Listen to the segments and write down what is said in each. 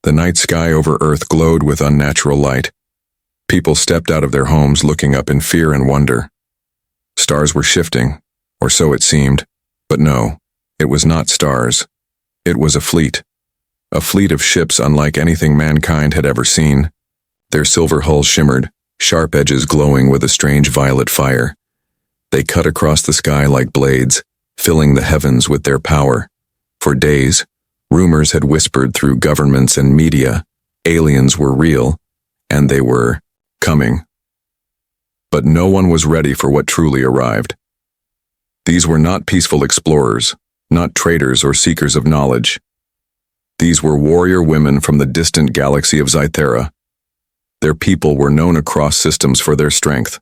The night sky over Earth glowed with unnatural light. People stepped out of their homes looking up in fear and wonder. Stars were shifting, or so it seemed, but no, it was not stars. It was a fleet of ships unlike anything mankind had ever seen. Their silver hulls shimmered, sharp edges glowing with a strange violet fire. They cut across the sky like blades, filling the heavens with their power. For days, rumors had whispered through governments and media. Aliens were real, and they were coming. But no one was ready for what truly arrived. These were not peaceful explorers, not traders or seekers of knowledge. These were warrior women from the distant galaxy of Zythera. Their people were known across systems for their strength,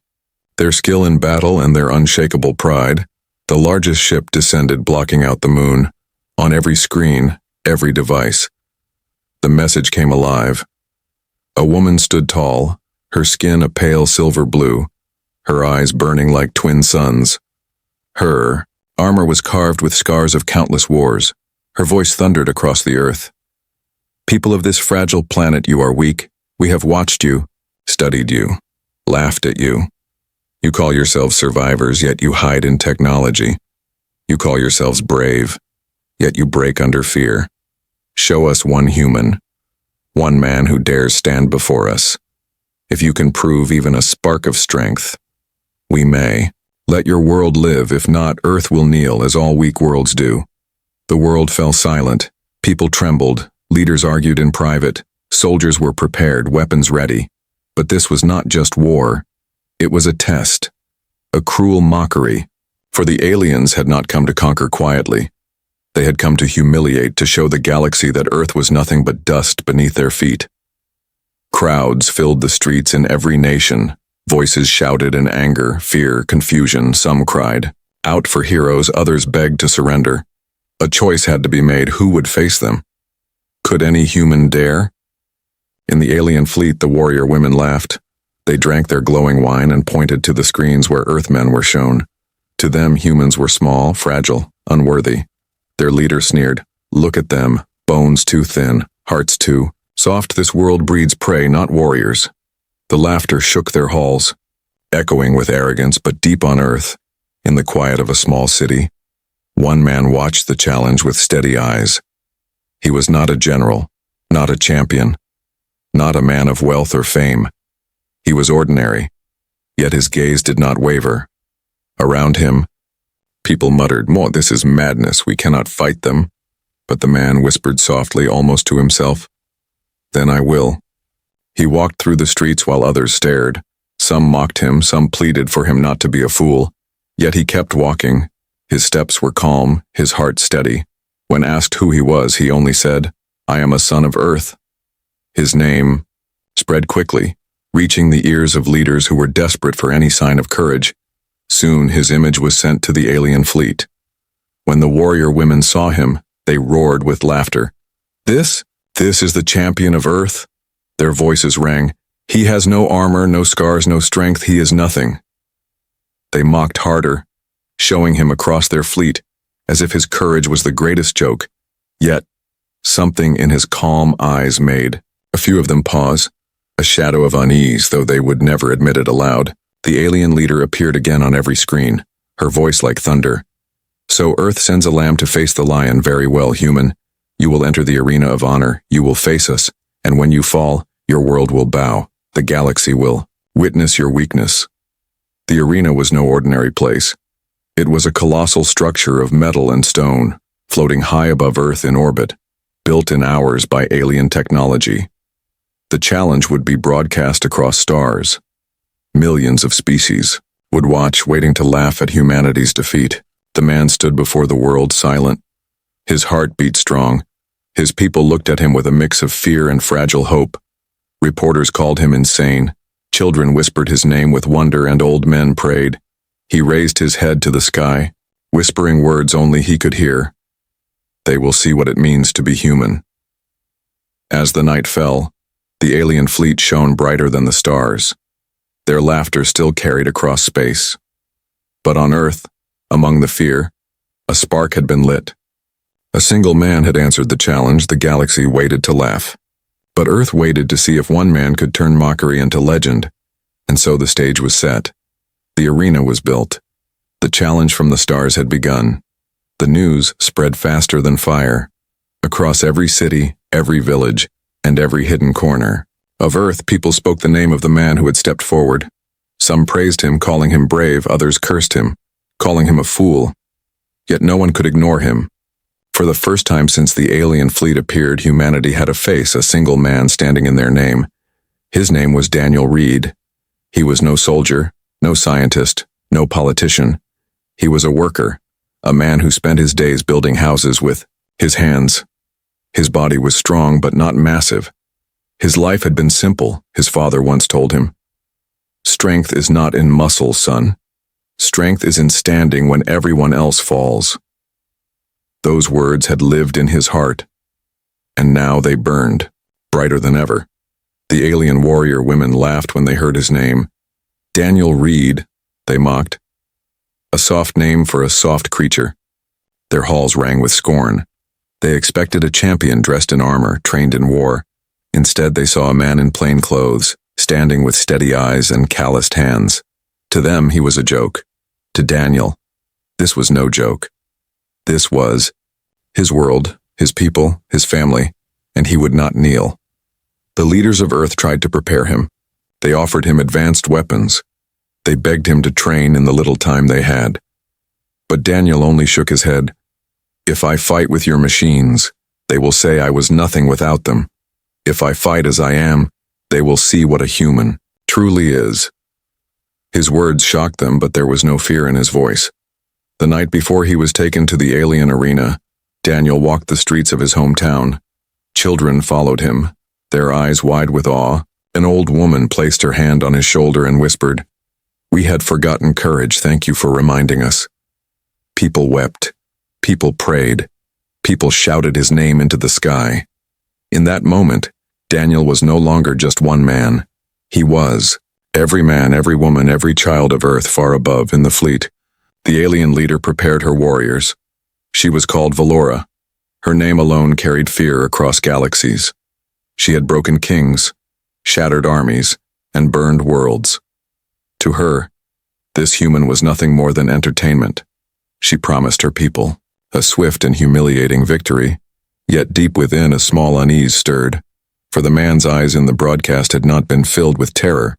their skill in battle, and their unshakable pride. The largest ship descended, blocking out the moon. On every screen, every device, the message came alive. A woman stood tall, her skin a pale silver blue, her eyes burning like twin suns. Her armor was carved with scars of countless wars. Her voice thundered across the earth. People of this fragile planet, you are weak. We have watched you, studied you, laughed at you. You call yourselves survivors, yet you hide in technology. You call yourselves brave, yet you break under fear. Show us one human, one man who dares stand before us. If you can prove even a spark of strength, we may. Let your world live, if not, Earth will kneel as all weak worlds do. The world fell silent. People trembled. Leaders argued in private. Soldiers were prepared, weapons ready. But this was not just war. It was a test, a cruel mockery, for the aliens had not come to conquer quietly. They had come to humiliate, to show the galaxy that Earth was nothing but dust beneath their feet. Crowds filled the streets in every nation. Voices shouted in anger, fear, confusion. Some cried out for heroes, others begged to surrender. A choice had to be made. Who would face them? Could any human dare? In the alien fleet, the warrior women laughed. They drank their glowing wine and pointed to the screens where Earthmen were shown. To them, humans were small, fragile, unworthy. Their leader sneered, "Look at them, bones too thin, hearts too soft. This world breeds prey, not warriors." The laughter shook their halls, echoing with arrogance, but deep on Earth, in the quiet of a small city, one man watched the challenge with steady eyes. He was not a general, not a champion, not a man of wealth or fame. He was ordinary, yet his gaze did not waver. Around him, people muttered, "More, this is madness, we cannot fight them." But the man whispered softly, almost to himself, "Then I will." He walked through the streets while others stared. Some mocked him, some pleaded for him not to be a fool. Yet he kept walking. His steps were calm, his heart steady. When asked who he was, he only said, "I am a son of Earth." His name spread quickly, reaching the ears of leaders who were desperate for any sign of courage. Soon his image was sent to the alien fleet. When the warrior women saw him, they roared with laughter. This is the champion of Earth?" Their voices rang. "He has no armor, no scars, no strength. He is nothing." They mocked harder, showing him across their fleet, as if his courage was the greatest joke. Yet, something in his calm eyes made a few of them pause, a shadow of unease, though they would never admit it aloud. The alien leader appeared again on every screen, her voice like thunder. "So Earth sends a lamb to face the lion. Very well, human. You will enter the arena of honor. You will face us, and when you fall, your world will bow. The galaxy will witness your weakness." The arena was no ordinary place. It was a colossal structure of metal and stone, floating high above Earth in orbit, built in hours by alien technology. The challenge would be broadcast across stars. Millions of species would watch, waiting to laugh at humanity's defeat. The man stood before the world silent. His heart beat strong. His people looked at him with a mix of fear and fragile hope. Reporters called him insane. Children whispered his name with wonder, and old men prayed. He raised his head to the sky, whispering words only he could hear. "They will see what it means to be human." As the night fell, the alien fleet shone brighter than the stars. Their laughter still carried across space. But on Earth, among the fear, a spark had been lit. A single man had answered the challenge. The galaxy waited to laugh. But Earth waited to see if one man could turn mockery into legend, and so the stage was set. The arena was built. The challenge from the stars had begun. The news spread faster than fire. Across every city, every village, and every hidden corner of Earth, people spoke the name of the man who had stepped forward. Some praised him, calling him brave, others cursed him, calling him a fool. Yet no one could ignore him. For the first time since the alien fleet appeared, humanity had a face, a single man standing in their name. His name was Daniel Reed. He was no soldier, no scientist, no politician. He was a worker, a man who spent his days building houses with his hands. His body was strong but not massive. His life had been simple, his father once told him. Strength is not in muscle, son. Strength is in standing when everyone else falls. Those words had lived in his heart, and now they burned, brighter than ever. The alien warrior women laughed when they heard his name. Daniel Reed, they mocked. A soft name for a soft creature. Their halls rang with scorn. They expected a champion dressed in armor, trained in war. Instead, they saw a man in plain clothes, standing with steady eyes and calloused hands. To them, he was a joke. To Daniel, this was no joke. This was his world, his people, his family, and he would not kneel. The leaders of Earth tried to prepare him. They offered him advanced weapons. They begged him to train in the little time they had. But Daniel only shook his head. If I fight with your machines, they will say I was nothing without them. If I fight as I am, they will see what a human truly is. His words shocked them, but there was no fear in his voice. The night before he was taken to the alien arena, Daniel walked the streets of his hometown. Children followed him, their eyes wide with awe. An old woman placed her hand on his shoulder and whispered, "We had forgotten courage, thank you for reminding us." People wept. People prayed. People shouted his name into the sky. In that moment, Daniel was no longer just one man. He was every man, every woman, every child of Earth far above in the fleet. The alien leader prepared her warriors. She was called Valora. Her name alone carried fear across galaxies. She had broken kings, shattered armies, and burned worlds. To her, this human was nothing more than entertainment. She promised her people a swift and humiliating victory, yet deep within a small unease stirred, for the man's eyes in the broadcast had not been filled with terror.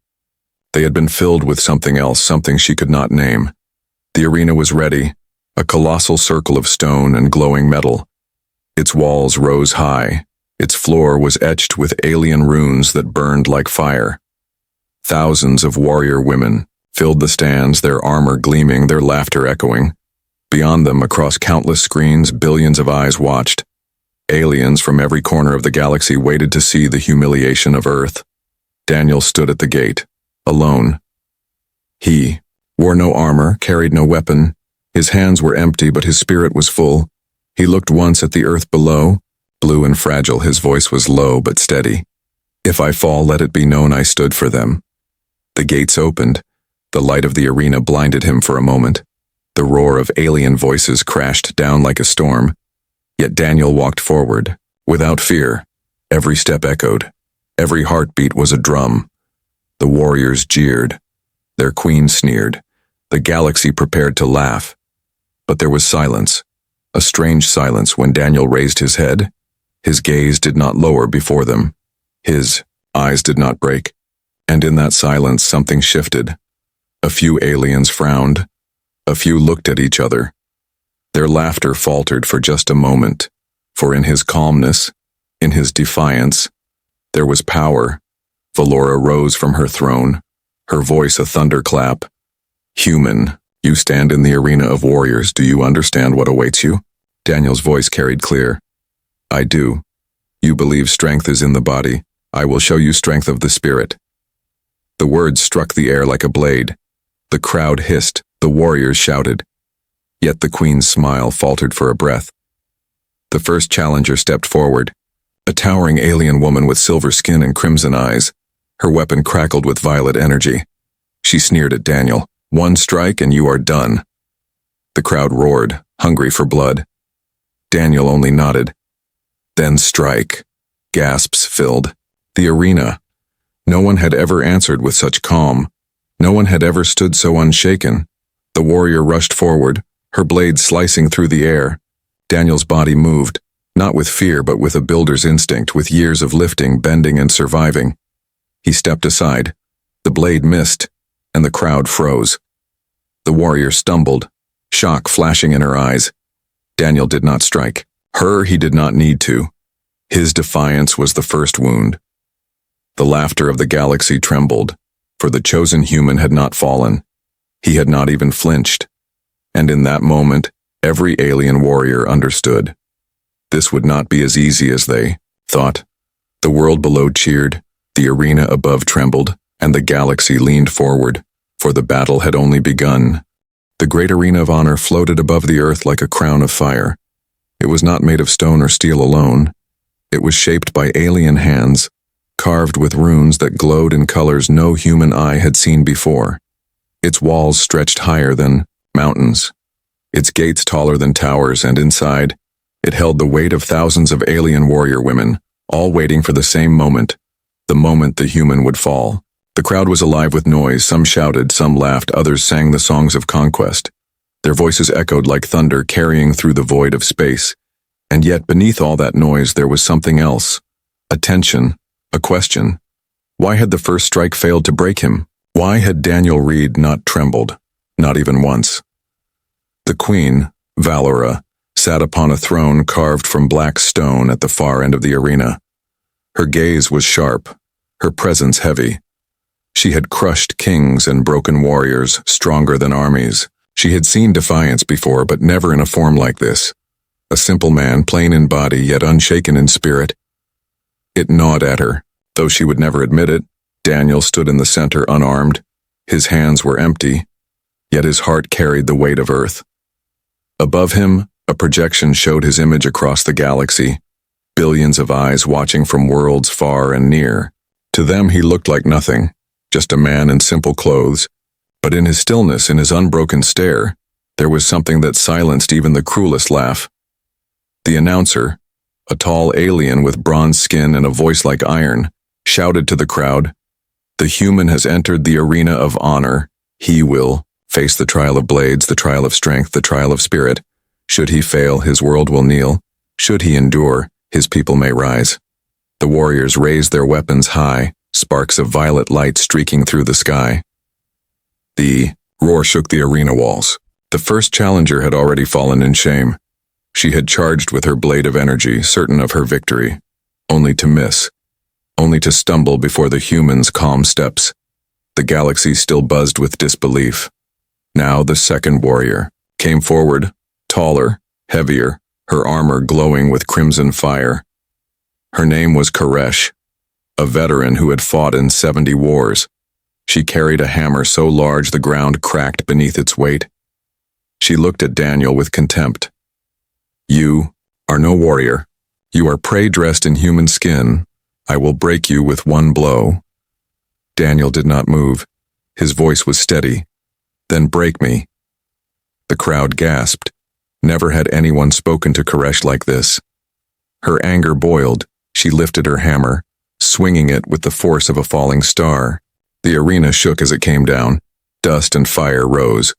They had been filled with something else, something she could not name. The arena was ready, a colossal circle of stone and glowing metal. Its walls rose high. Its floor was etched with alien runes that burned like fire. Thousands of warrior women filled the stands, their armor gleaming, their laughter echoing. Beyond them, across countless screens, billions of eyes watched. Aliens from every corner of the galaxy waited to see the humiliation of Earth. Daniel stood at the gate, alone. He wore no armor, carried no weapon. His hands were empty, but his spirit was full. He looked once at the Earth below. Blue and fragile, his voice was low but steady. "If I fall, let it be known I stood for them." The gates opened. The light of the arena blinded him for a moment. The roar of alien voices crashed down like a storm. Yet Daniel walked forward, without fear. Every step echoed. Every heartbeat was a drum. The warriors jeered. Their queen sneered. The galaxy prepared to laugh. But there was silence, a strange silence when Daniel raised his head. His gaze did not lower before them. His eyes did not break. And in that silence, something shifted. A few aliens frowned. A few looked at each other. Their laughter faltered for just a moment, for in his calmness, in his defiance, there was power. Valora rose from her throne, her voice a thunderclap. "Human, you stand in the arena of warriors. Do you understand what awaits you?" Daniel's voice carried clear. "I do. You believe strength is in the body. I will show you strength of the spirit." The words struck the air like a blade. The crowd hissed. The warriors shouted. Yet the queen's smile faltered for a breath. The first challenger stepped forward, a towering alien woman with silver skin and crimson eyes. Her weapon crackled with violet energy. She sneered at Daniel. "One strike and you are done." The crowd roared, hungry for blood. Daniel only nodded. "Then strike." Gasps filled. The arena. No one had ever answered with such calm. No one had ever stood so unshaken. The warrior rushed forward, her blade slicing through the air. Daniel's body moved, not with fear but with a builder's instinct, with years of lifting, bending, and surviving. He stepped aside. The blade missed, and the crowd froze. The warrior stumbled, shock flashing in her eyes. Daniel did not strike. Her he did not need to. His defiance was the first wound. The laughter of the galaxy trembled, for the chosen human had not fallen. He had not even flinched. And in that moment, every alien warrior understood. This would not be as easy as they thought. The world below cheered, the arena above trembled, and the galaxy leaned forward, for the battle had only begun. The great arena of honor floated above the earth like a crown of fire. It was not made of stone or steel alone. It was shaped by alien hands, carved with runes that glowed in colors no human eye had seen before. Its walls stretched higher than mountains, its gates taller than towers, and inside, it held the weight of thousands of alien warrior women, all waiting for the same moment, the moment the human would fall. The crowd was alive with noise. Some shouted, some laughed, others sang the songs of conquest. Their voices echoed like thunder, carrying through the void of space. And yet, beneath all that noise, there was something else. A tension, a question. Why had the first strike failed to break him? Why had Daniel Reed not trembled, not even once? The queen, Valora, sat upon a throne carved from black stone at the far end of the arena. Her gaze was sharp, her presence heavy. She had crushed kings and broken warriors, stronger than armies. She had seen defiance before, but never in a form like this. A simple man, plain in body, yet unshaken in spirit. It gnawed at her, though she would never admit it. Daniel stood in the center unarmed. His hands were empty, yet his heart carried the weight of earth. Above him, a projection showed his image across the galaxy, billions of eyes watching from worlds far and near. To them he looked like nothing, just a man in simple clothes, but in his stillness, in his unbroken stare, there was something that silenced even the cruelest laugh. The announcer, a tall alien with bronze skin and a voice like iron, shouted to the crowd, "The human has entered the arena of honor. He will face the trial of blades, the trial of strength, the trial of spirit. Should he fail, his world will kneel. Should he endure, his people may rise." The warriors raised their weapons high, sparks of violet light streaking through the sky. The roar shook the arena walls. The first challenger had already fallen in shame. She had charged with her blade of energy, certain of her victory, only to miss, only to stumble before the human's calm steps. The galaxy still buzzed with disbelief. Now the second warrior came forward, taller, heavier, her armor glowing with crimson fire. Her name was Koresh, a veteran who had fought in 70 wars. She carried a hammer so large the ground cracked beneath its weight. She looked at Daniel with contempt. "You are no warrior. You are prey dressed in human skin. I will break you with one blow." Daniel did not move. His voice was steady. "Then break me." The crowd gasped. Never had anyone spoken to Koresh like this. Her anger boiled. She lifted her hammer, swinging it with the force of a falling star. The arena shook as it came down. Dust and fire rose.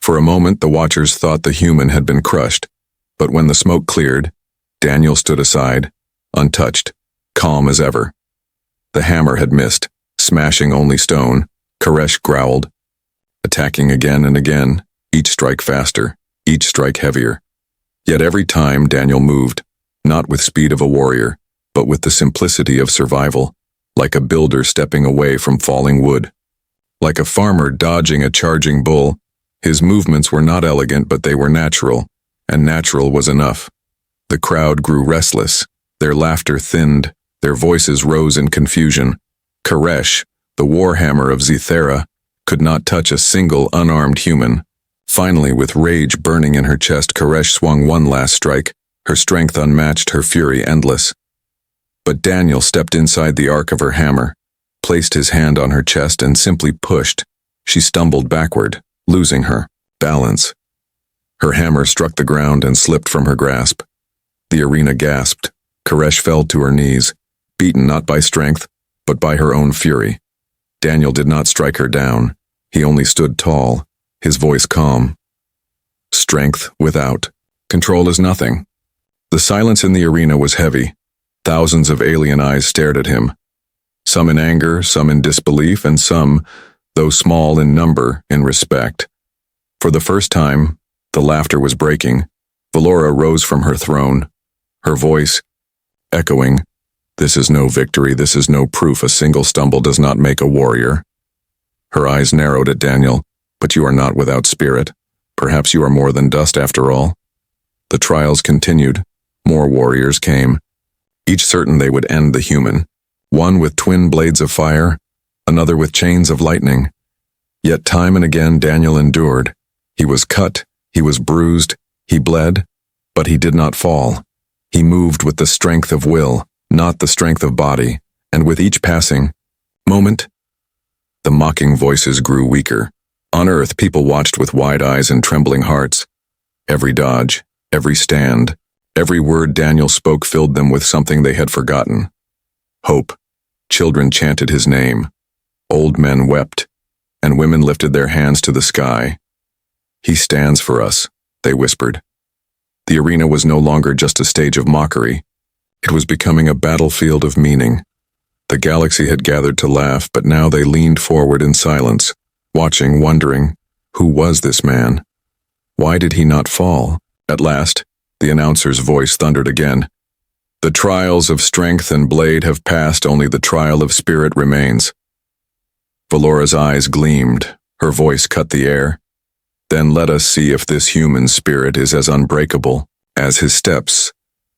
For a moment, the watchers thought the human had been crushed. But when the smoke cleared, Daniel stood aside, untouched, calm as ever. The hammer had missed, smashing only stone. Koresh growled, attacking again and again, each strike faster, each strike heavier. Yet every time Daniel moved, not with speed of a warrior, but with the simplicity of survival, like a builder stepping away from falling wood. Like a farmer dodging a charging bull, his movements were not elegant, but they were natural, and natural was enough. The crowd grew restless, their laughter thinned, their voices rose in confusion. Koresh, the warhammer of Zethera, could not touch a single unarmed human. Finally, with rage burning in her chest, Koresh swung one last strike, her strength unmatched, her fury endless. But Daniel stepped inside the arc of her hammer, placed his hand on her chest and simply pushed. She stumbled backward, losing her balance. Her hammer struck the ground and slipped from her grasp. The arena gasped. Koresh fell to her knees, beaten not by strength, but by her own fury. Daniel did not strike her down. He only stood tall, his voice calm. Strength without control is nothing. The silence in the arena was heavy. Thousands of alien eyes stared at him. Some in anger, some in disbelief, and some, though small in number, in respect. For the first time, the laughter was breaking. Valora rose from her throne, her voice echoing, "This is no victory, this is no proof. A single stumble does not make a warrior." Her eyes narrowed at Daniel. "But you are not without spirit. Perhaps you are more than dust after all." The trials continued. More warriors came, each certain they would end the human. One with twin blades of fire, another with chains of lightning. Yet time and again Daniel endured. He was cut, he was bruised, he bled, but he did not fall. He moved with the strength of will, not the strength of body, and with each passing moment, the mocking voices grew weaker. On earth, people watched with wide eyes and trembling hearts. Every dodge, every stand, every word Daniel spoke filled them with something they had forgotten. Hope. Children chanted his name. Old men wept, and women lifted their hands to the sky. "He stands for us," they whispered. The arena was no longer just a stage of mockery. It was becoming a battlefield of meaning. The galaxy had gathered to laugh, but now they leaned forward in silence, watching, wondering, who was this man? Why did he not fall? At last, the announcer's voice thundered again. "The trials of strength and blade have passed, only the trial of spirit remains." Valora's eyes gleamed, her voice cut the air. "Then let us see if this human spirit is as unbreakable as his steps."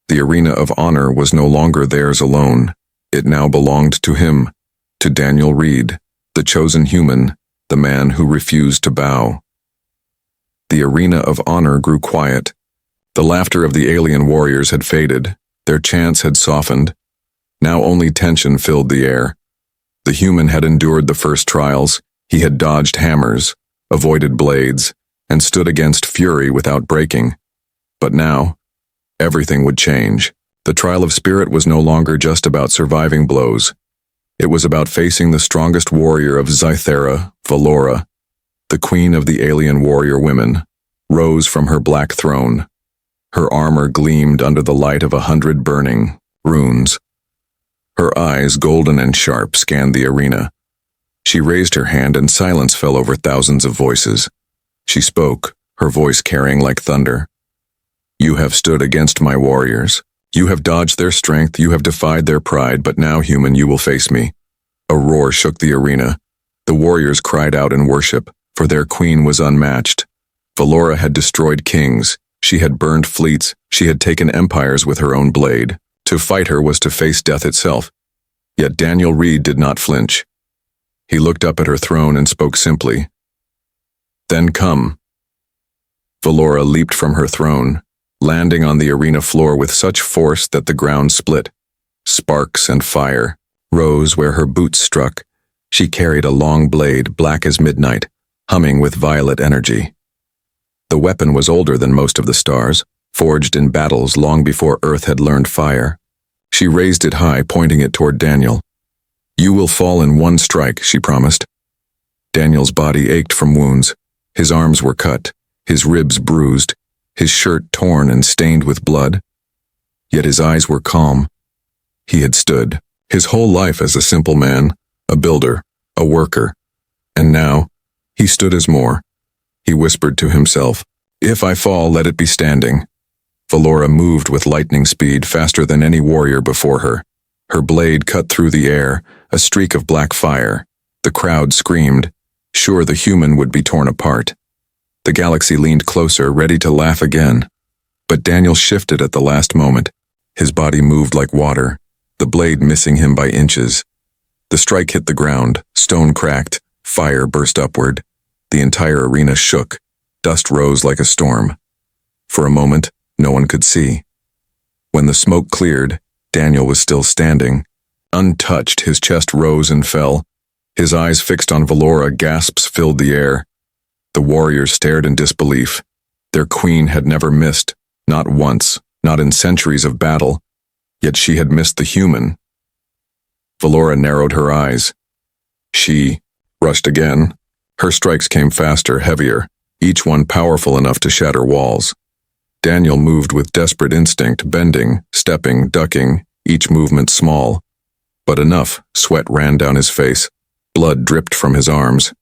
The arena of honor was no longer theirs alone. It now belonged to him, to Daniel Reed, the chosen human, the man who refused to bow. The arena of honor grew quiet. The laughter of the alien warriors had faded. Their chants had softened. Now only tension filled the air. The human had endured the first trials. He had dodged hammers, avoided blades, and stood against fury without breaking. But now, everything would change. The trial of spirit was no longer just about surviving blows. It was about facing the strongest warrior of Zythera, Valora. The queen of the alien warrior women rose from her black throne. Her armor gleamed under the light of 100 burning runes. Her eyes, golden and sharp, scanned the arena. She raised her hand and silence fell over thousands of voices. She spoke, her voice carrying like thunder. "You have stood against my warriors. You have dodged their strength, you have defied their pride, but now, human, you will face me." A roar shook the arena. The warriors cried out in worship, for their queen was unmatched. Valora had destroyed kings. She had burned fleets. She had taken empires with her own blade. To fight her was to face death itself. Yet Daniel Reed did not flinch. He looked up at her throne and spoke simply. "Then come." Valora leaped from her throne, landing on the arena floor with such force that the ground split. Sparks and fire rose where her boots struck. She carried a long blade, black as midnight, humming with violet energy. The weapon was older than most of the stars, forged in battles long before Earth had learned fire. She raised it high, pointing it toward Daniel. "You will fall in one strike," she promised. Daniel's body ached from wounds. His arms were cut, his ribs bruised, his shirt torn and stained with blood. Yet his eyes were calm. He had stood his whole life as a simple man, a builder, a worker. And now, he stood as more. He whispered to himself, "If I fall, let it be standing." Valora moved with lightning speed, faster than any warrior before her. Her blade cut through the air, a streak of black fire. The crowd screamed. Sure, the human would be torn apart. The galaxy leaned closer, ready to laugh again. But Daniel shifted at the last moment. His body moved like water, the blade missing him by inches. The strike hit the ground, stone cracked, fire burst upward. The entire arena shook. Dust rose like a storm. For a moment, no one could see. When the smoke cleared, Daniel was still standing. Untouched, his chest rose and fell. His eyes fixed on Valora, gasps filled the air. The warriors stared in disbelief. Their queen had never missed, not once, not in centuries of battle. Yet she had missed the human. Valora narrowed her eyes. She rushed again. Her strikes came faster, heavier, each one powerful enough to shatter walls. Daniel moved with desperate instinct, bending, stepping, ducking, each movement small. But enough. Sweat ran down his face. Blood dripped from his arms.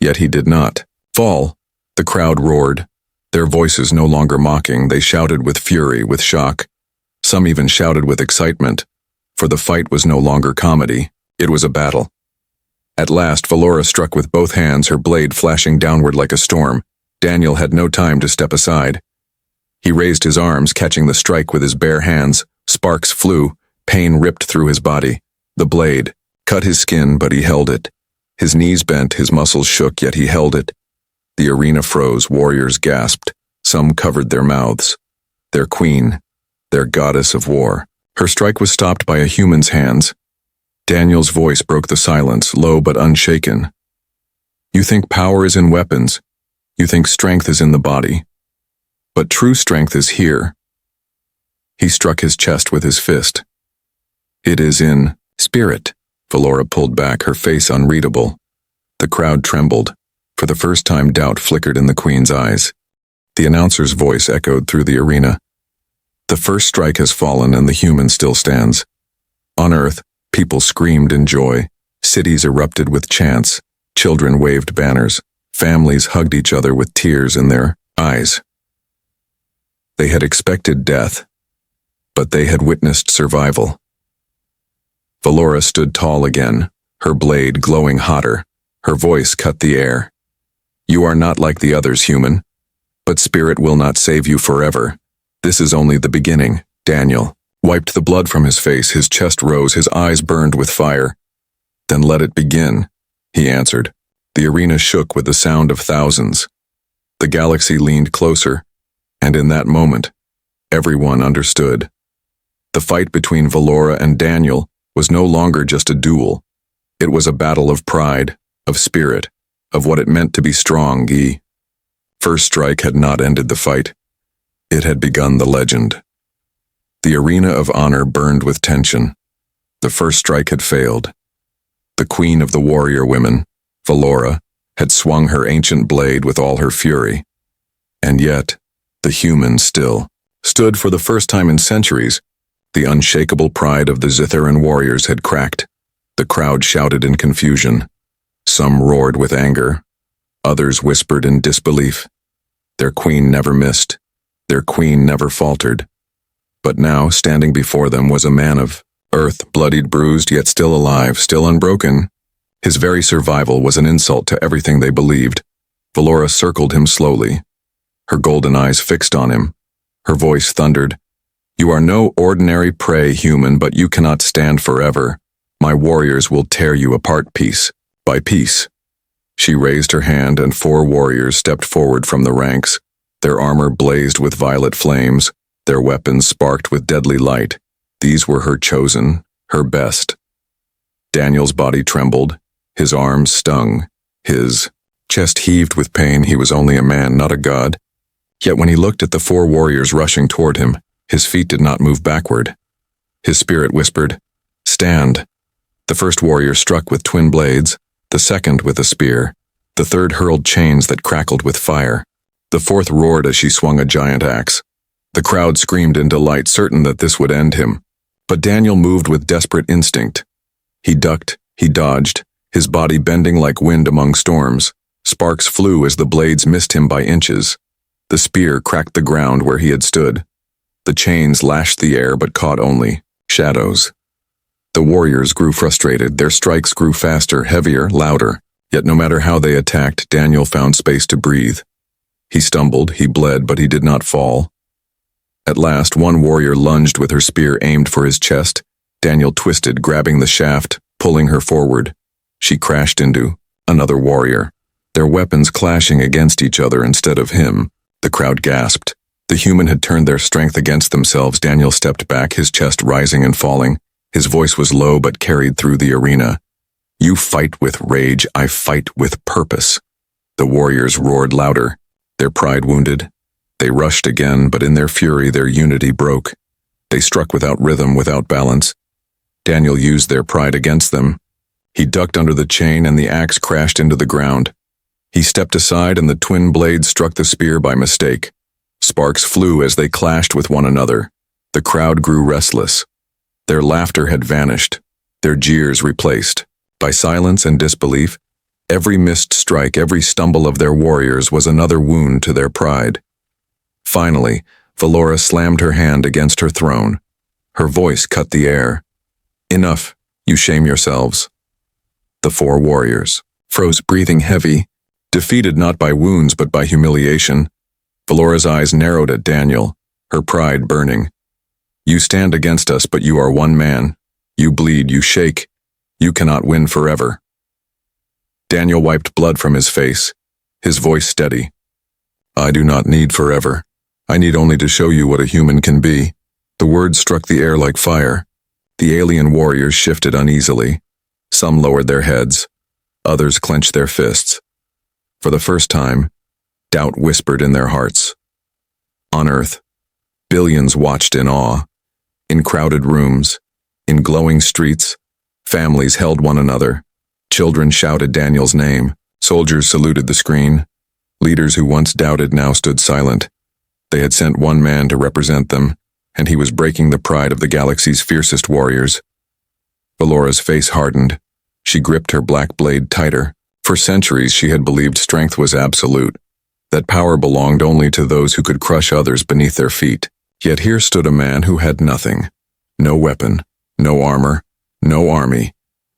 Yet he did not fall. The crowd roared. Their voices no longer mocking, they shouted with fury, with shock. Some even shouted with excitement, for the fight was no longer comedy, it was a battle. At last, Valora struck with both hands, her blade flashing downward like a storm. Daniel had no time to step aside. He raised his arms, catching the strike with his bare hands. Sparks flew, pain ripped through his body. The blade cut his skin, but he held it. His knees bent, his muscles shook, yet he held it. The arena froze, warriors gasped. Some covered their mouths. Their queen, their goddess of war. Her strike was stopped by a human's hands. Daniel's voice broke the silence, low but unshaken. You think power is in weapons. You think strength is in the body. But true strength is here. He struck his chest with his fist. It is in spirit. Valora pulled back, her face unreadable. The crowd trembled. For the first time, doubt flickered in the queen's eyes. The announcer's voice echoed through the arena. The first strike has fallen and the human still stands. On earth, people screamed in joy. Cities erupted with chants. Children waved banners. Families hugged each other with tears in their eyes. They had expected death, but they had witnessed survival. Valora stood tall again, her blade glowing hotter. Her voice cut the air. You are not like the others, human. But spirit will not save you forever. This is only the beginning. Daniel wiped the blood from his face, his chest rose, his eyes burned with fire. Then let it begin, he answered. The arena shook with the sound of thousands. The galaxy leaned closer, and in that moment, everyone understood. The fight between Valora and Daniel was no longer just a duel. It was a battle of pride, of spirit, of what it meant to be strong. The first strike had not ended the fight. It had begun the legend. The arena of honor burned with tension. The first strike had failed. The queen of the warrior women, Valora, had swung her ancient blade with all her fury. And yet, the human still stood. For the first time in centuries. The unshakable pride of the Zitharan warriors had cracked. The crowd shouted in confusion. Some roared with anger. Others whispered in disbelief. Their queen never missed. Their queen never faltered. But now, standing before them, was a man of earth, bloodied, bruised, yet still alive, still unbroken. His very survival was an insult to everything they believed. Valora circled him slowly, her golden eyes fixed on him. Her voice thundered. You are no ordinary prey, human, but you cannot stand forever. My warriors will tear you apart piece by piece. She raised her hand and 4 warriors stepped forward from the ranks. Their armor blazed with violet flames. Their weapons sparked with deadly light. These were her chosen, her best. Daniel's body trembled. His arms stung. His chest heaved with pain. He was only a man, not a god. Yet when he looked at the 4 warriors rushing toward him, his feet did not move backward. His spirit whispered, Stand. The first warrior struck with twin blades, the second with a spear. The third hurled chains that crackled with fire. The fourth roared as she swung a giant axe. The crowd screamed in delight, certain that this would end him. But Daniel moved with desperate instinct. He ducked, he dodged, his body bending like wind among storms. Sparks flew as the blades missed him by inches. The spear cracked the ground where he had stood. The chains lashed the air but caught only shadows. The warriors grew frustrated. Their strikes grew faster, heavier, louder. Yet no matter how they attacked, Daniel found space to breathe. He stumbled, he bled, but he did not fall. At last, one warrior lunged with her spear aimed for his chest. Daniel twisted, grabbing the shaft, pulling her forward. She crashed into another warrior, their weapons clashing against each other instead of him. The crowd gasped. The human had turned their strength against themselves. Daniel stepped back, his chest rising and falling. His voice was low but carried through the arena. You fight with rage, I fight with purpose. The warriors roared louder, their pride wounded. They rushed again, but in their fury their unity broke. They struck without rhythm, without balance. Daniel used their pride against them. He ducked under the chain and the axe crashed into the ground. He stepped aside and the twin blades struck the spear by mistake. Sparks flew as they clashed with one another. The crowd grew restless. Their laughter had vanished, their jeers replaced. By silence and disbelief, every missed strike, every stumble of their warriors was another wound to their pride. Finally, Valora slammed her hand against her throne. Her voice cut the air. "Enough, you shame yourselves." The four warriors froze, breathing heavy, defeated not by wounds but by humiliation. Valora's eyes narrowed at Daniel, her pride burning. "You stand against us, but you are one man. You bleed, you shake. You cannot win forever." Daniel wiped blood from his face, his voice steady. "I do not need forever. I need only to show you what a human can be." The words struck the air like fire. The alien warriors shifted uneasily. Some lowered their heads. Others clenched their fists. For the first time, doubt whispered in their hearts. On Earth, billions watched in awe. In crowded rooms, in glowing streets, families held one another. Children shouted Daniel's name. Soldiers saluted the screen. Leaders who once doubted now stood silent. They had sent one man to represent them, and he was breaking the pride of the galaxy's fiercest warriors. Valora's face hardened. She gripped her black blade tighter. For centuries she had believed strength was absolute, that power belonged only to those who could crush others beneath their feet. Yet here stood a man who had nothing. No weapon, no armor, no army.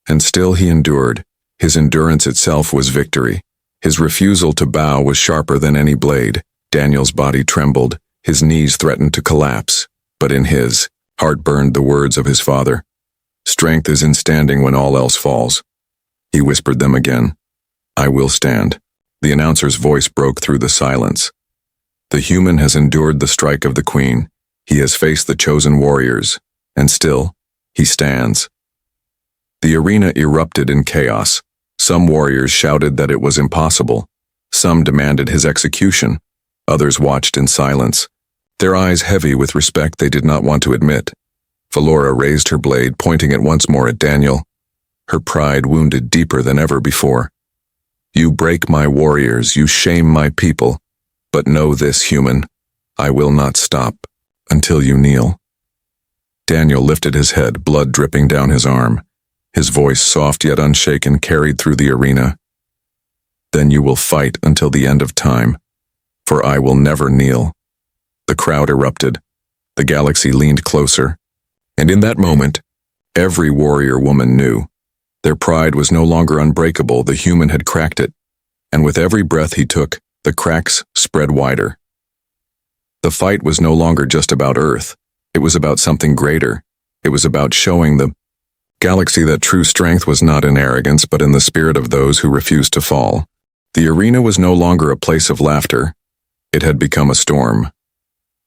And still he endured. His endurance itself was victory. His refusal to bow was sharper than any blade. Daniel's body trembled. His knees threatened to collapse. But in his heart burned the words of his father. "Strength is in standing when all else falls." He whispered them again. "I will stand." The announcer's voice broke through the silence. "The human has endured the strike of the queen. He has faced the chosen warriors. And still, he stands." The arena erupted in chaos. Some warriors shouted that it was impossible. Some demanded his execution. Others watched in silence, their eyes heavy with respect they did not want to admit. Valora raised her blade, pointing it once more at Daniel, her pride wounded deeper than ever before. "You break my warriors, you shame my people. But know this, human, I will not stop until you kneel." Daniel lifted his head, blood dripping down his arm. His voice, soft yet unshaken, carried through the arena. "Then you will fight until the end of time, for I will never kneel." The crowd erupted. The galaxy leaned closer. And in that moment, every warrior woman knew. Their pride was no longer unbreakable, the human had cracked it. And with every breath he took, the cracks spread wider. The fight was no longer just about Earth. It was about something greater. It was about showing the galaxy that true strength was not in arrogance, but in the spirit of those who refused to fall. The arena was no longer a place of laughter. It had become a storm.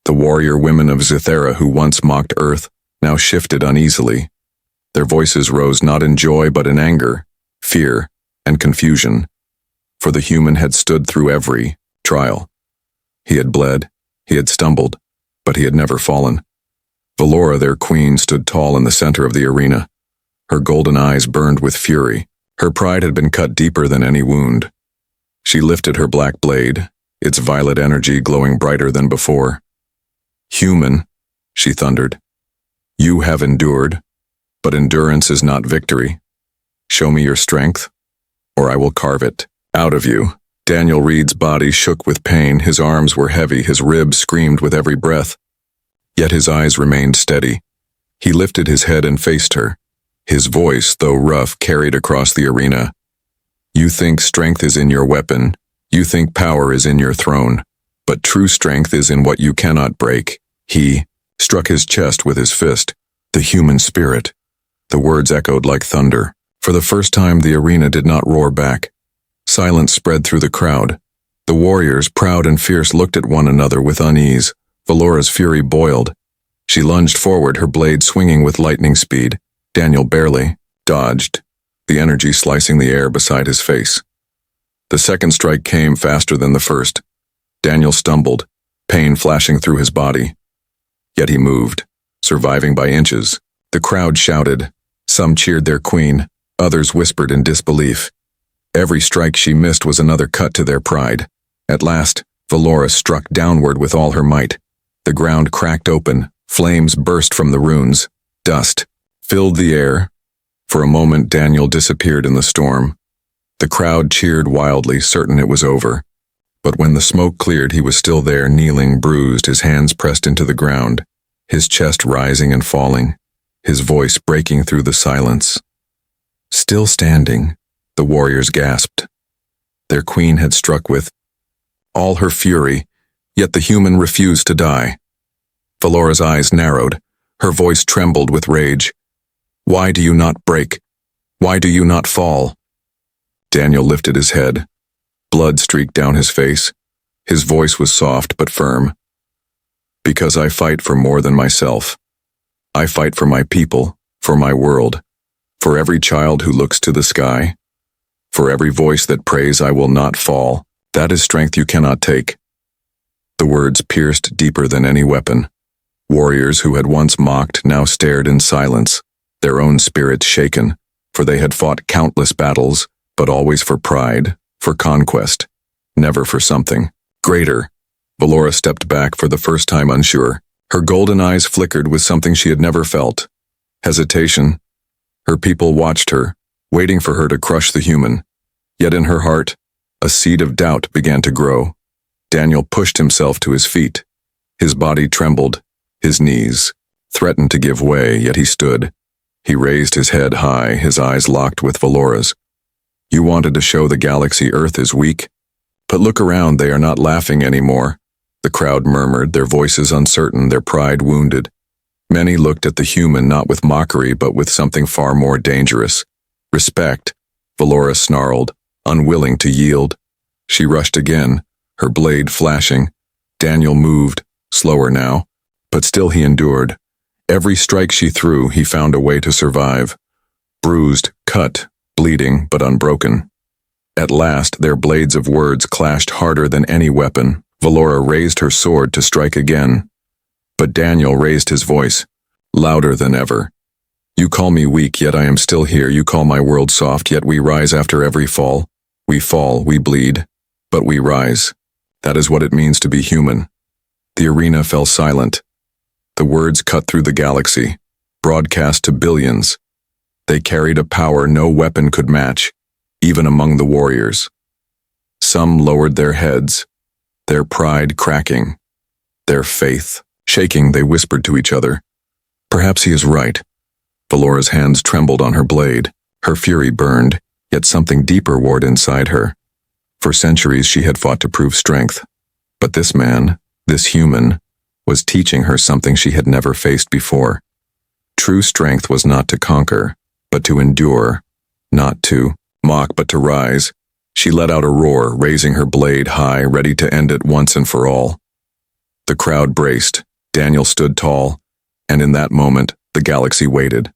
The warrior women of Zithera who once mocked Earth now shifted uneasily. Their voices rose not in joy but in anger, fear, and confusion. For the human had stood through every trial. He had bled, he had stumbled, but he had never fallen. Valora, their queen, stood tall in the center of the arena. Her golden eyes burned with fury. Her pride had been cut deeper than any wound. She lifted her black blade, its violet energy glowing brighter than before. "Human," she thundered, "you have endured, but endurance is not victory. Show me your strength, or I will carve it out of you." Daniel Reed's body shook with pain, his arms were heavy, his ribs screamed with every breath. Yet his eyes remained steady. He lifted his head and faced her. His voice, though rough, carried across the arena. "You think strength is in your weapon. You think power is in your throne. But true strength is in what you cannot break." He struck his chest with his fist. "The human spirit." The words echoed like thunder. For the first time, the arena did not roar back. Silence spread through the crowd. The warriors, proud and fierce, looked at one another with unease. Valora's fury boiled. She lunged forward, her blade swinging with lightning speed. Daniel barely dodged, the energy slicing the air beside his face. The second strike came faster than the first. Daniel stumbled, pain flashing through his body. Yet he moved, surviving by inches. The crowd shouted, Some cheered their queen, others whispered in disbelief. Every strike she missed was another cut to their pride. At last, Valora struck downward with all her might. The ground cracked open, flames burst from the runes, dust filled the air. For a moment Daniel disappeared in the storm. The crowd cheered wildly, certain it was over. But when the smoke cleared, he was still there, kneeling, bruised, his hands pressed into the ground, his chest rising and falling, his voice breaking through the silence. Still standing, the warriors gasped. Their queen had struck with all her fury, yet the human refused to die. Valora's eyes narrowed, her voice trembled with rage. Why do you not break? Why do you not fall? Daniel lifted his head. Blood streaked down his face. His voice was soft but firm. Because I fight for more than myself. I fight for my people, for my world, for every child who looks to the sky, for every voice that prays I will not fall. That is strength you cannot take. The words pierced deeper than any weapon. Warriors who had once mocked now stared in silence, their own spirits shaken, for they had fought countless battles, but always for pride, for conquest, never for something greater. Valora stepped back for the first time unsure. Her golden eyes flickered with something she had never felt. Hesitation. Her people watched her, waiting for her to crush the human. Yet in her heart, a seed of doubt began to grow. Daniel pushed himself to his feet. His body trembled. His knees threatened to give way, yet he stood. He raised his head high, his eyes locked with Valora's. You wanted to show the galaxy Earth is weak? But look around, they are not laughing anymore. The crowd murmured, their voices uncertain, their pride wounded. Many looked at the human not with mockery, but with something far more dangerous. Respect. Valora snarled, unwilling to yield. She rushed again, her blade flashing. Daniel moved, slower now, but still he endured. Every strike she threw, he found a way to survive. Bruised, cut, bleeding, but unbroken. At last, their blades of words clashed harder than any weapon. Valora raised her sword to strike again. But Daniel raised his voice, louder than ever. You call me weak, yet I am still here. You call my world soft, yet we rise after every fall. We fall, we bleed, but we rise. That is what it means to be human. The arena fell silent. The words cut through the galaxy, broadcast to billions. They carried a power no weapon could match, even among the warriors. Some lowered their heads, their pride cracking, their faith shaking. They whispered to each other, perhaps he is right. Valora's hands trembled on her blade. Her fury burned, yet something deeper warred inside her. For centuries she had fought to prove strength. But this man, this human, was teaching her something she had never faced before. True strength was not to conquer, but to endure, not to mock, but to rise. She let out a roar, raising her blade high, ready to end it once and for all. The crowd braced. Daniel stood tall, and in that moment, the galaxy waited.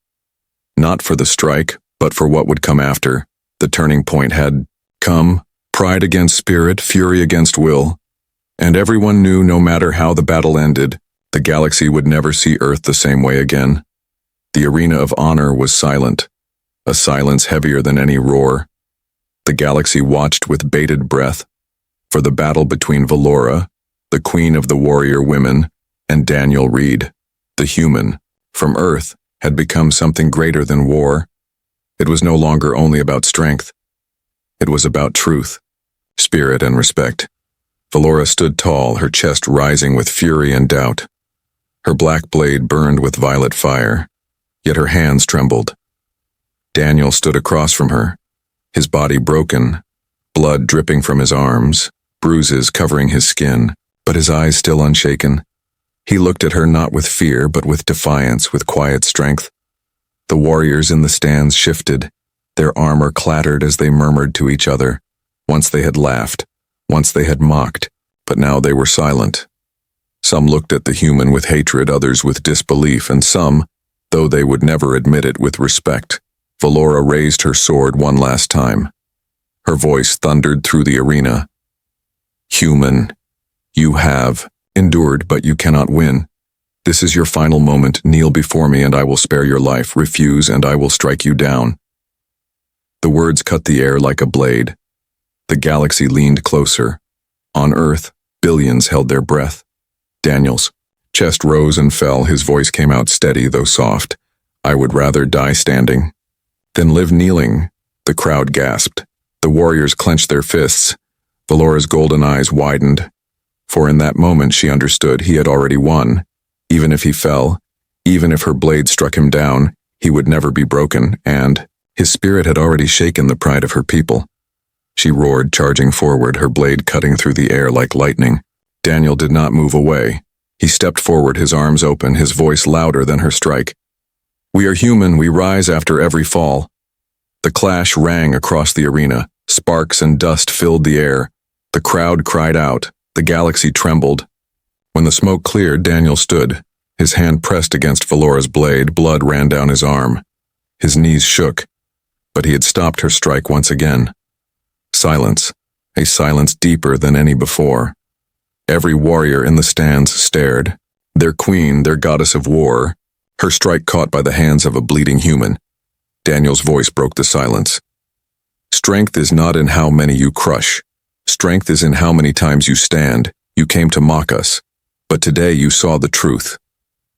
Not for the strike, but for what would come after. The turning point had come, pride against spirit, fury against will. And everyone knew no matter how the battle ended, the galaxy would never see Earth the same way again. The arena of honor was silent, a silence heavier than any roar. The galaxy watched with bated breath, for the battle between Valora, the queen of the warrior women, and Daniel Reed, the human, from Earth, had become something greater than war. It was no longer only about strength. It was about truth, spirit, and respect. Valora stood tall, her chest rising with fury and doubt. Her black blade burned with violet fire, yet her hands trembled. Daniel stood across from her, his body broken, blood dripping from his arms, bruises covering his skin, but his eyes still unshaken. He looked at her not with fear, but with defiance, with quiet strength. The warriors in the stands shifted. Their armor clattered as they murmured to each other. Once they had laughed, once they had mocked, but now they were silent. Some looked at the human with hatred, others with disbelief, and some, though they would never admit it, with respect. Valora raised her sword one last time. Her voice thundered through the arena. Human, you have endured, but you cannot win. This is your final moment. Kneel before me and I will spare your life. Refuse and I will strike you down." The words cut the air like a blade. The galaxy leaned closer. On Earth, billions held their breath. Daniel's chest rose and fell. His voice came out steady, though soft. "I would rather die standing than live kneeling." The crowd gasped. The warriors clenched their fists. Valora's golden eyes widened. For in that moment she understood he had already won. Even if he fell, even if her blade struck him down, he would never be broken, and his spirit had already shaken the pride of her people. She roared, charging forward, her blade cutting through the air like lightning. Daniel did not move away. He stepped forward, his arms open, his voice louder than her strike. "We are human, we rise after every fall." The clash rang across the arena. Sparks and dust filled the air. The crowd cried out. The galaxy trembled. When the smoke cleared, Daniel stood. His hand pressed against Valora's blade. Blood ran down his arm. His knees shook. But he had stopped her strike once again. Silence. A silence deeper than any before. Every warrior in the stands stared. Their queen, their goddess of war, her strike caught by the hands of a bleeding human. Daniel's voice broke the silence. "Strength is not in how many you crush. Strength is in how many times you stand. You came to mock us. But today you saw the truth.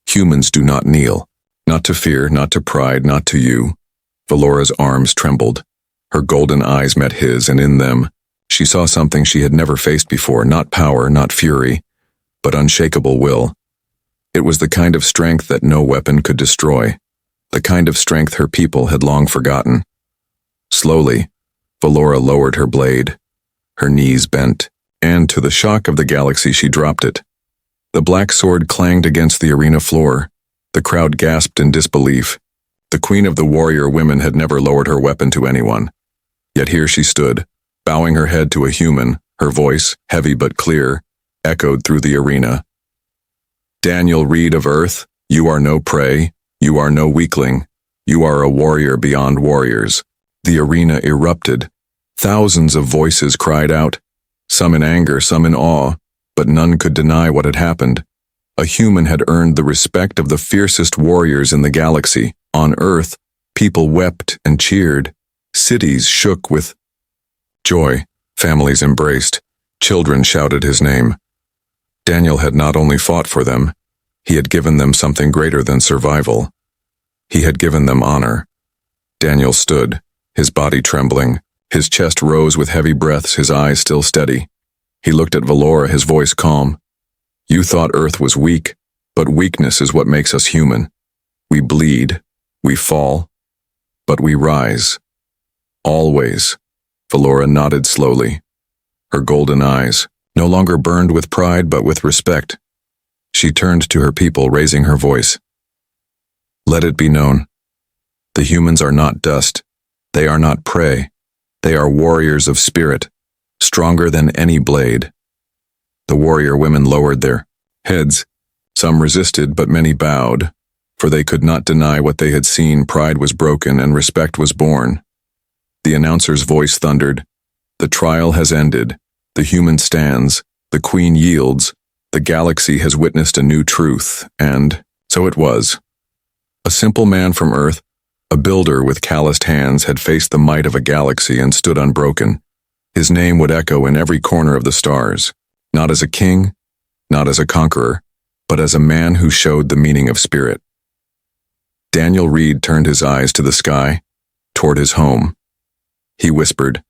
Humans do not kneel. Not to fear, not to pride, not to you." Valora's arms trembled. Her golden eyes met his, and in them, she saw something she had never faced before, not power, not fury, but unshakable will. It was the kind of strength that no weapon could destroy, the kind of strength her people had long forgotten. Slowly, Valora lowered her blade. Her knees bent, and to the shock of the galaxy she dropped it. The black sword clanged against the arena floor. The crowd gasped in disbelief. The queen of the warrior women had never lowered her weapon to anyone. Yet here she stood, bowing her head to a human. Her voice, heavy but clear, echoed through the arena. "Daniel Reed of Earth, you are no prey, you are no weakling, you are a warrior beyond warriors." The arena erupted. Thousands of voices cried out, some in anger, some in awe, but none could deny what had happened. A human had earned the respect of the fiercest warriors in the galaxy. On Earth, people wept and cheered. Cities shook with joy. Families embraced. Children shouted his name. Daniel had not only fought for them, he had given them something greater than survival. He had given them honor. Daniel stood, his body trembling. His chest rose with heavy breaths, his eyes still steady. He looked at Valora, his voice calm. "You thought Earth was weak, but weakness is what makes us human. We bleed, we fall, but we rise. Always." Valora nodded slowly. Her golden eyes, no longer burned with pride but with respect. She turned to her people, raising her voice. "Let it be known. The humans are not dust. They are not prey. They are warriors of spirit, stronger than any blade." The warrior women lowered their heads. Some resisted, but many bowed, for they could not deny what they had seen. Pride was broken and respect was born. The announcer's voice thundered, "The trial has ended. The human stands. The queen yields. The galaxy has witnessed a new truth." And so it was. A simple man from Earth, a builder with calloused hands, had faced the might of a galaxy and stood unbroken. His name would echo in every corner of the stars, not as a king, not as a conqueror, but as a man who showed the meaning of spirit. Daniel Reed turned his eyes to the sky, toward his home. He whispered,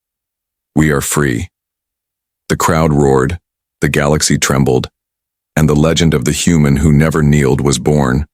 "We are free." The crowd roared, the galaxy trembled, and the legend of the human who never kneeled was born.